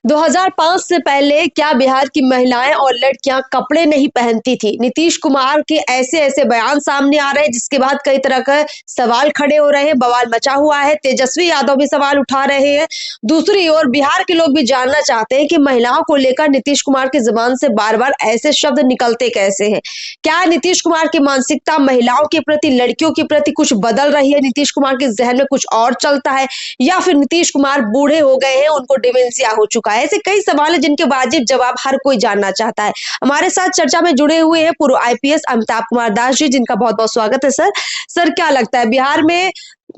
2005 से पहले क्या बिहार की महिलाएं और लड़कियां कपड़े नहीं पहनती थी? नीतीश कुमार के ऐसे ऐसे बयान सामने आ रहे हैं जिसके बाद कई तरह का सवाल खड़े हो रहे हैं, बवाल मचा हुआ है। तेजस्वी यादव भी सवाल उठा रहे हैं। दूसरी ओर बिहार के लोग भी जानना चाहते हैं कि महिलाओं को लेकर नीतीश कुमार की जुबान से बार बार ऐसे शब्द निकलते कैसे हैं? क्या नीतीश कुमार की मानसिकता महिलाओं के प्रति, लड़कियों के प्रति कुछ बदल रही है? नीतीश कुमार के जहन में कुछ और चलता है, या फिर नीतीश कुमार बूढ़े हो गए हैं, उनको डिमेंशिया हो चुका है? ऐसे कई सवाल हैं जिनके वाजिब जवाब हर कोई जानना चाहता है। हमारे साथ चर्चा में जुड़े हुए हैं पूर्व आईपीएस अमिताभ कुमार दास जी, जिनका बहुत बहुत स्वागत है सर। सर, क्या लगता है बिहार में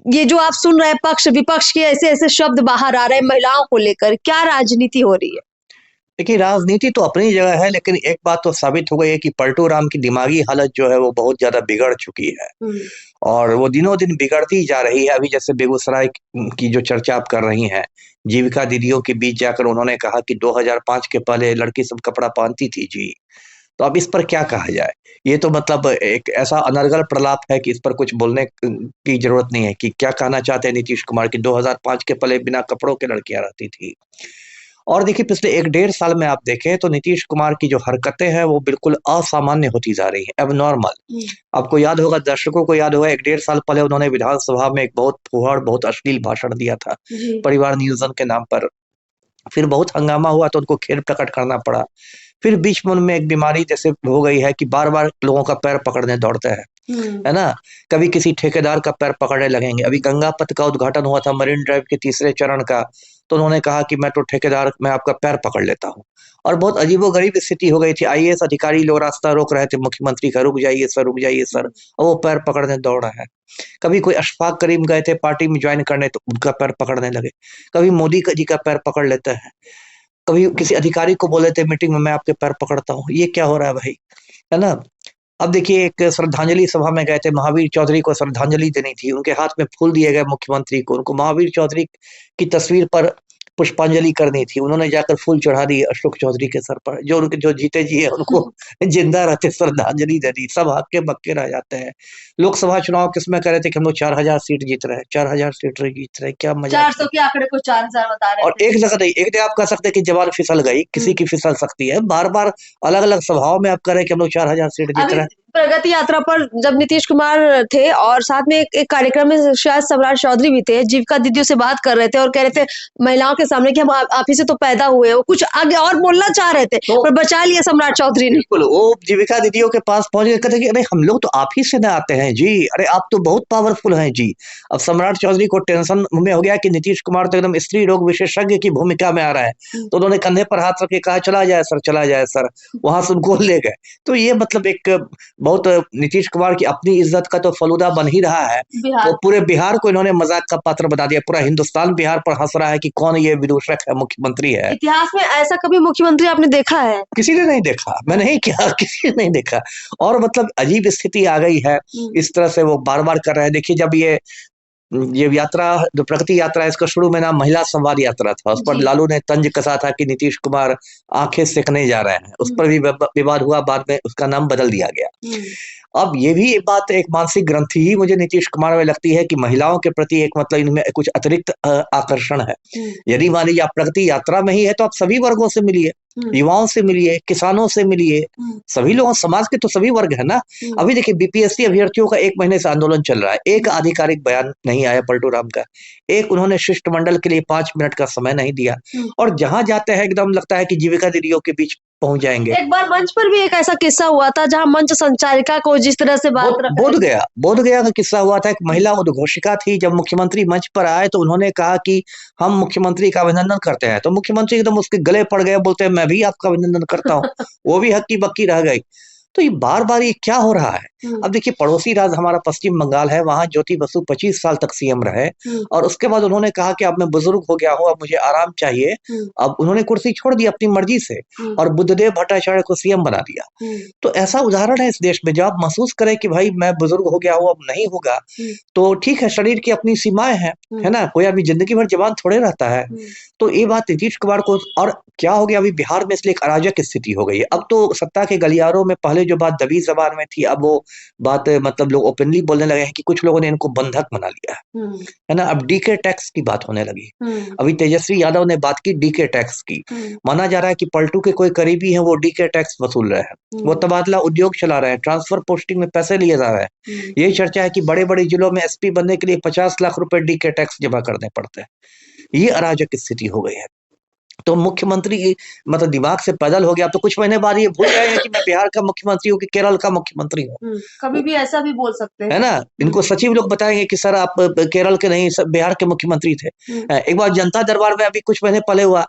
ये जो आप सुन रहे हैं पक्ष विपक्ष के ऐसे ऐसे शब्द बाहर आ रहे हैं महिलाओं को लेकर, क्या राजनीति हो रही है? देखिए, राजनीति तो अपनी जगह है, लेकिन एक बात तो साबित हो गई है कि पलटू राम की दिमागी हालत जो है वो बहुत ज्यादा बिगड़ चुकी है और वो दिनों दिन बिगड़ती जा रही है। अभी जैसे बेगूसराय की जो चर्चा आप कर रही हैं, जीविका दीदियों के बीच जाकर उन्होंने कहा कि 2005 के पहले लड़की सब कपड़ा पहनती थी जी। तो अब इस पर क्या कहा जाए? ये तो मतलब एक ऐसा अनर्गल प्रलाप है कि इस पर कुछ बोलने की जरूरत नहीं है कि क्या कहना चाहते हैं नीतीश कुमार की 2005 के पहले बिना कपड़ों के लड़कियां रहती थी। और देखिए, पिछले 1 डेढ़ साल में आप देखें तो नीतीश कुमार की जो हरकतें हैं वो बिल्कुल असामान्य होती जा रही हैं, एबनॉर्मल। आपको याद होगा, दर्शकों को याद होगा, 1 डेढ़ साल पहले उन्होंने विधानसभा में एक बहुत फुहड़, बहुत अश्लील भाषण दिया था परिवार नियोजन के नाम पर। फिर बहुत हंगामा हुआ तो उनको खेद प्रकट करना पड़ा। फिर बीच में उनमें एक बीमारी जैसे हो गई है कि बार बार लोगों का पैर पकड़ने दौड़ते हैं, है ना। कभी किसी ठेकेदार का पैर पकड़ने लगेंगे। अभी गंगा पथ का उद्घाटन हुआ था, मरीन ड्राइव के तीसरे चरण का, तो उन्होंने कहा कि मैं तो ठेकेदार, मैं आपका पैर पकड़ लेता हूँ। और बहुत अजीबोगरीब स्थिति हो गई थी। आईएएस अधिकारी लोग रास्ता रोक रहे थे मुख्यमंत्री का, रुक जाइए सर, रुक जाइए सर, और वो पैर पकड़ने दौड़ रहा है। कभी कोई अशफाक करीम गए थे पार्टी में ज्वाइन करने, तो उनका पैर पकड़ने लगे। कभी मोदी जी का पैर पकड़ लेते हैं। कभी किसी अधिकारी को बोले थे मीटिंग में, मैं आपके पैर पकड़ता हूँ। ये क्या हो रहा है भाई, है ना। अब देखिए, एक श्रद्धांजलि सभा में गए थे, महावीर चौधरी को श्रद्धांजलि देनी थी, उनके हाथ में फूल दिए गए मुख्यमंत्री को। उनको महावीर चौधरी की तस्वीर पर पुष्पांजलि करनी थी, उन्होंने जाकर फूल चढ़ा दिए अशोक चौधरी के सर पर। जो उनके जो जीते जी है उनको जिंदा रहते श्रद्धांजलि दे दी। सब हक्के बक्के रह जाते हैं। लोकसभा चुनाव किसमें कह रहे थे कि हम लोग 4000 सीट जीत रहे हैं, 4000 सीट जीत रहे हैं, क्या मजा। 400 के आंकड़े को 4000 बता रहे और थे। एक जगह नहीं, एक जगह आप कह सकते हैं कि जवान फिसल गई, किसी की फिसल सकती है। बार बार अलग अलग सभाओं में आप कह रहे हैं कि हम लोग 4000 सीट जीत रहे हैं। प्रगति यात्रा पर जब नीतीश कुमार थे और साथ में एक कार्यक्रम में शायद सम्राट चौधरी भी थे, जीविका दीदियों से बात कर रहे थे और कह रहे थे महिलाओं के सामने कि हम आप ही से तो पैदा हुए हो, कुछ आगे और बोलना चाह रहे थे पर बचा लिया सम्राट चौधरी ने। बिल्कुल, वो जीविका दीदियों के पास पहुंच गए, कहते कि अरे हम लोग तो आप ही से न आते हैं जी, अरे आप तो बहुत पावरफुल हैं जी। अब सम्राट चौधरी को टेंशन में हो गया कि नीतीश कुमार तो एकदम स्त्री रोग विशेषज्ञ की भूमिका में आ रहा है, तो उन्होंने कंधे पर हाथ रख के कहा, चला जाए सर, चला जाए सर। वहां से उनको ले गए। तो ये मतलब एक बहुत नीतीश कुमार की अपनी इज्जत का तो फलूदा बन ही रहा है। तो पूरे बिहार को इन्होंने मजाक का पात्र बना दिया। पूरा हिंदुस्तान बिहार पर हंस रहा है कि कौन ये विदूषक है, मुख्यमंत्री है। इतिहास में ऐसा कभी मुख्यमंत्री आपने देखा है? किसी ने नहीं देखा, मैं नहीं किया, किसी ने नहीं देखा। और मतलब अजीब स्थिति आ गई है। इस तरह से वो बार बार कर रहे हैं। देखिए, जब ये यात्रा, जो प्रगति यात्रा, इसका शुरू में नाम महिला संवाद यात्रा था। उस पर लालू ने तंज कसा था कि नीतीश कुमार आंखें सेकने जा रहे हैं। उस पर भी विवाद हुआ, बाद में उसका नाम बदल दिया गया। अब ये भी एक बात, एक मानसिक ग्रंथि ही मुझे नीतीश कुमार में लगती है कि महिलाओं के प्रति एक मतलब इनमें कुछ अतिरिक्त आकर्षण है। यदि मान लीजिए आप प्रगति यात्रा में ही है तो आप सभी वर्गों से मिलिए, युवाओं से मिलिए, किसानों से मिलिए, सभी लोगों, समाज के तो सभी वर्ग है ना। अभी देखिए, बीपीएससी अभ्यर्थियों का 1 महीने से आंदोलन चल रहा है, एक आधिकारिक बयान नहीं आया पलटू राम का। एक उन्होंने शिष्टमंडल के लिए 5 मिनट का समय नहीं दिया। और जहां जाते हैं एकदम लगता है कि जीविका दीदियों के बीच पहुंच जाएंगे। एक बार मंच पर भी एक ऐसा किस्सा हुआ था जहां मंच संचालिका को जिस तरह से बोध गया का किस्सा हुआ था। एक महिला उद्घोषिका थी, जब मुख्यमंत्री मंच पर आए तो उन्होंने कहा कि हम मुख्यमंत्री का अभिनंदन करते हैं। तो मुख्यमंत्री एकदम उसके गले पड़ गए, बोलते हैं मैं भी आपका अभिनंदन करता हूँ। वो भी हक्की बक्की रह गई। तो ये बार बार ये क्या हो रहा है? अब देखिए, पड़ोसी राज्य हमारा पश्चिम बंगाल है, वहां ज्योति बसु 25 साल तक सीएम रहे और उसके बाद उन्होंने कहा कि अब मैं बुजुर्ग हो गया हूँ, अब मुझे आराम चाहिए। अब उन्होंने कुर्सी छोड़ दी अपनी मर्जी से और बुद्धदेव भट्टाचार्य को सीएम बना दिया। तो ऐसा उदाहरण है इस देश में, जब आप महसूस करें कि भाई मैं बुजुर्ग हो गया हूँ, अब नहीं होगा, तो ठीक है, शरीर की अपनी सीमाएं हैं, है ना। कोई अभी जिंदगी भर जवान थोड़े रहता है। तो ये बात नीतीश कुमार को, और क्या हो गया अभी बिहार में, इसलिए एक अराजक स्थिति हो गई है। अब तो सत्ता के गलियारों में पहले पहले जो बात दबी जबान में थी, अब वो बात मतलब लोग ओपनली बोलने लगे हैं कि कुछ लोगों ने इनको बंधक बना लिया है ना। अब डीके टैक्स की बात होने लगी। अभी तेजस्वी यादव ने बात की डीके टैक्स की। माना जा रहा है कि पलटू के कोई करीबी हैं, वो डीके टैक्स वसूल रहे हैं, वो तबादला उद्योग चला रहे हैं, ट्रांसफर पोस्टिंग में पैसे लिए जा रहे हैं। यही चर्चा है कि बड़े बड़े जिलों में एसपी बनने के लिए 50 लाख रुपए डीके टैक्स जमा करने पड़ते हैं। ये अराजक स्थिति हो गई है। तो मुख्यमंत्री मतलब दिमाग से पैदल हो गया। अब तो कुछ महीने बाद ये भूल जाएंगे कि मैं बिहार का मुख्यमंत्री हूँ कि केरल का मुख्यमंत्री हूँ। कभी भी ऐसा भी बोल सकते हैं, है ना। इनको सचिव लोग बताएंगे कि सर आप केरल के नहीं, सब बिहार के मुख्यमंत्री थे। एक बार जनता दरबार में अभी कुछ महीने पहले हुआ,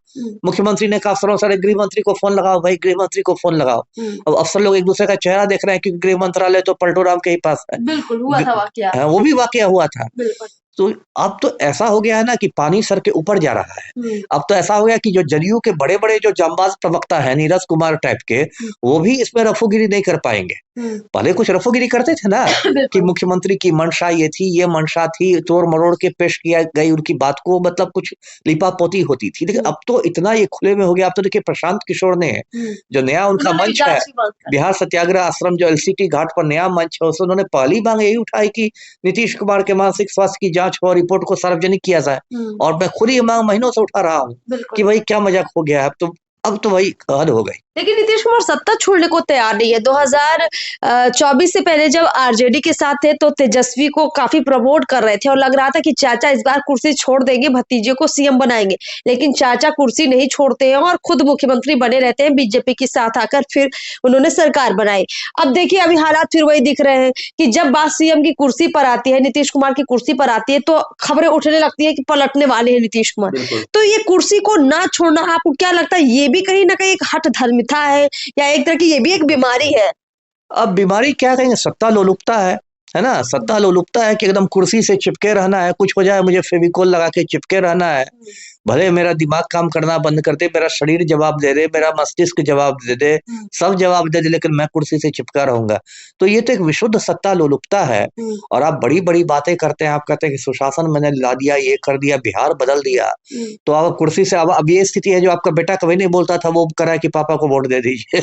मुख्यमंत्री ने कहा अफसरों से गृह मंत्री को फोन लगाओ, भाई गृह मंत्री को फोन लगाओ। अब अफसर लोग एक दूसरे का चेहरा देख रहे हैं क्योंकि गृह मंत्रालय तो पलटू राम के ही पास है। बिल्कुल हुआ था वाकया, वो भी वाकया हुआ था। तो अब तो ऐसा हो गया है ना कि पानी सर के ऊपर जा रहा है। अब तो ऐसा हो गया कि जो जदयू के बड़े बड़े जो जांबाज प्रवक्ता है नीरज कुमार टाइप के, वो भी इसमें रफूगिरी नहीं कर पाएंगे। पहले कुछ रफूगिरी करते थे ना कि मुख्यमंत्री की मंशा ये थी, ये मंशा थी, तोड़ मरोड़ के पेश किया गई उनकी बात को, मतलब कुछ लिपापोती होती थी। लेकिन अब तो इतना ये खुले में हो गया। अब तो देखिए प्रशांत किशोर ने जो नया उनका मंच है, बिहार सत्याग्रह आश्रम, जो एलसीटी घाट पर नया मंच है, उससे उन्होंने पहली मांग यही उठाई कि नीतीश कुमार के मानसिक स्वास्थ्य की जांच हो, रिपोर्ट को सार्वजनिक किया जाए। और मैं खुद ही मांग महीनों से उठा रहा हूँ कि भाई क्या मजाक हो गया है। अब तो भाई हद हो गई। लेकिन नीतीश कुमार सत्ता छोड़ने को तैयार नहीं है। 2024 से पहले जब आरजेडी के साथ थे तो तेजस्वी को काफी प्रमोट कर रहे थे और लग रहा था कि चाचा इस बार कुर्सी छोड़ देंगे, भतीजे को सीएम बनाएंगे। लेकिन चाचा कुर्सी नहीं छोड़ते हैं और खुद मुख्यमंत्री बने रहते हैं। बीजेपी के साथ आकर फिर उन्होंने सरकार बनाई। अब देखिए अभी हालात फिर वही दिख रहे हैं कि जब बात सीएम की कुर्सी पर आती है, नीतीश कुमार की कुर्सी पर आती है, तो खबरें उठने लगती है कि पलटने वाले हैं नीतीश कुमार। तो ये कुर्सी को ना छोड़ना, आपको क्या लगता है ये भी कहीं ना कहीं एक हठ धर्मिता है या एक तरह की ये भी एक बीमारी है? अब बीमारी क्या कहेंगे, सत्ता लोलुपता है ना। सत्ता लोलुपता है कि एकदम कुर्सी से चिपके रहना है, कुछ हो जाए मुझे फेविकोल लगा के चिपके रहना है। भले मेरा दिमाग काम करना बंद कर दे, मेरा शरीर जवाब दे दे, मेरा मस्तिष्क जवाब दे दे, सब जवाब दे दे, लेकिन मैं कुर्सी से चिपका रहूंगा। तो ये तो एक विशुद्ध सत्ता लोलुपता है। और आप बड़ी बड़ी बातें करते हैं, आप कहते हैं कि सुशासन मैंने ला दिया, ये कर दिया, बिहार बदल दिया। तो आप कुर्सी से अब ये स्थिति है जो आपका बेटा कभी नहीं बोलता था, वो कह रहा है कि पापा को वोट दे दीजिए।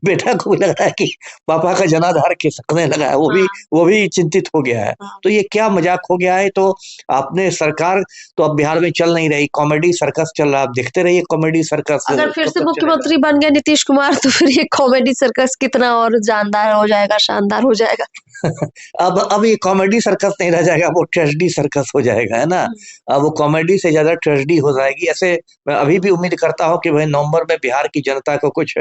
बेटा को भी लग रहा है कि पापा का जनाधार खिसकने लगा है, वो भी चिंतित हो गया है। तो ये क्या मजाक हो गया है। तो आपने सरकार तो अब बिहार में चल नहीं रही, कॉमेडी सर्कस चल रहा है। आप देखते रहिए कॉमेडी सर्कस। अगर फिर से मुख्यमंत्री बन गए नीतीश कुमार तो फिर ये कॉमेडी सर्कस कितना और जानदार हो जाएगा, शानदार हो जाएगा। अब ये कॉमेडी सर्कस नहीं रह जाएगा, वो ट्रेजेडी सर्कस हो जाएगा, है ना। अब वो कॉमेडी से ज्यादा ट्रेजेडी हो जाएगी। ऐसे मैं अभी भी उम्मीद करता हूँ कि भाई नवंबर में बिहार की जनता को कुछ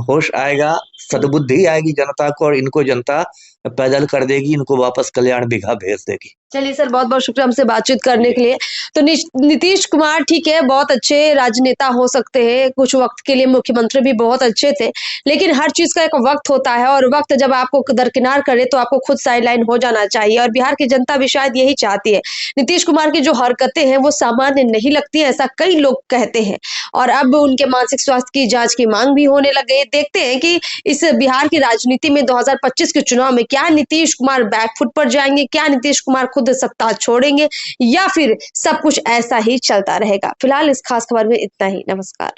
होश आएगा, सद्बुद्धि आएगी जनता को, और इनको जनता पैदल कर देगी, इनको वापस कल्याण बिघा भेज देगी। चलिए सर, बहुत बहुत शुक्रिया हमसे बातचीत करने के लिए। तो नीतीश कुमार ठीक है, बहुत अच्छे राजनेता हो सकते हैं, कुछ वक्त के लिए मुख्यमंत्री भी बहुत अच्छे थे, लेकिन हर चीज का एक वक्त होता है और वक्त जब आपको दरकिनार करे तो आपको खुद साइडलाइन हो जाना चाहिए। और बिहार की जनता भी शायद यही चाहती है। नीतीश कुमार की जो हरकतें हैं वो सामान्य नहीं लगती है, ऐसा कई लोग कहते हैं। और अब उनके मानसिक स्वास्थ्य की जांच की मांग भी होने लग गई। देखते हैं कि इस बिहार की राजनीति में 2025 के चुनाव में क्या नीतीश कुमार बैकफुट पर जाएंगे, क्या नीतीश कुमार खुद सत्ता छोड़ेंगे, या फिर सब कुछ ऐसा ही चलता रहेगा। फिलहाल इस खास खबर में इतना ही। नमस्कार।